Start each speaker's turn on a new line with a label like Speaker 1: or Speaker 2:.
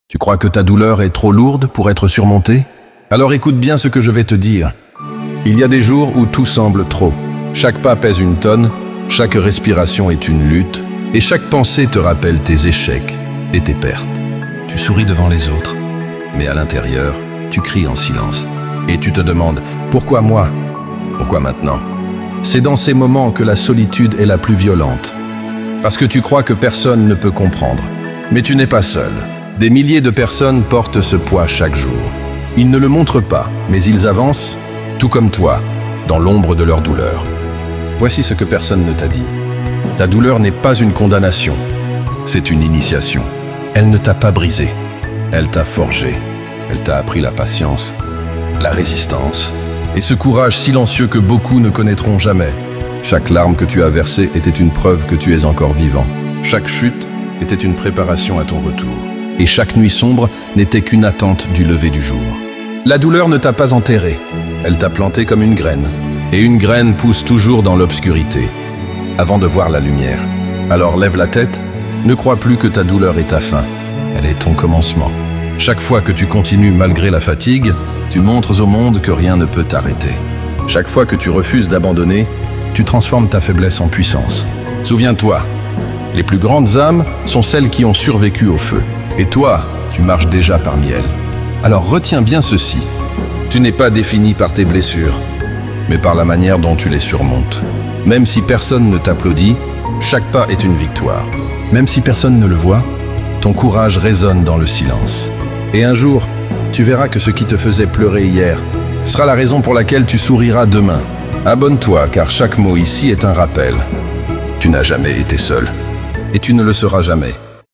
Speaker 1: Tu crois que ta douleur est trop lourde pour être surmontée? Alors écoute bien ce que je vais te dire. Il y a des jours où tout semble trop. Chaque pas pèse une tonne, chaque respiration est une lutte, et chaque pensée te rappelle tes échecs et tes pertes. Tu souris devant les autres, mais à l'intérieur, tu cries en silence. Et tu te demandes, pourquoi moi? Pourquoi maintenant? C'est dans ces moments que la solitude est la plus violente. Parce que tu crois que personne ne peut comprendre. Mais tu n'es pas seul. Des milliers de personnes portent ce poids chaque jour. Ils ne le montrent pas, mais ils avancent, tout comme toi, dans l'ombre de leur douleur. Voici ce que personne ne t'a dit. Ta douleur n'est pas une condamnation, c'est une initiation. Elle ne t'a pas brisé, elle t'a forgé. Elle t'a appris la patience, la résistance, et ce courage silencieux que beaucoup ne connaîtront jamais. Chaque larme que tu as versée était une preuve que tu es encore vivant. Chaque chute était une préparation à ton retour. Et chaque nuit sombre n'était qu'une attente du lever du jour. La douleur ne t'a pas enterré, elle t'a planté comme une graine. Et une graine pousse toujours dans l'obscurité, avant de voir la lumière. Alors lève la tête, ne crois plus que ta douleur est ta fin, elle est ton commencement. Chaque fois que tu continues malgré la fatigue, tu montres au monde que rien ne peut t'arrêter. Chaque fois que tu refuses d'abandonner, tu transformes ta faiblesse en puissance. Souviens-toi, les plus grandes âmes sont celles qui ont survécu au feu. Et toi, tu marches déjà parmi elles. Alors retiens bien ceci. Tu n'es pas défini par tes blessures, mais par la manière dont tu les surmontes. Même si personne ne t'applaudit, chaque pas est une victoire. Même si personne ne le voit, ton courage résonne dans le silence. Et un jour, tu verras que ce qui te faisait pleurer hier sera la raison pour laquelle tu souriras demain. Abonne-toi, car chaque mot ici est un rappel. Tu n'as jamais été seul, et tu ne le seras jamais.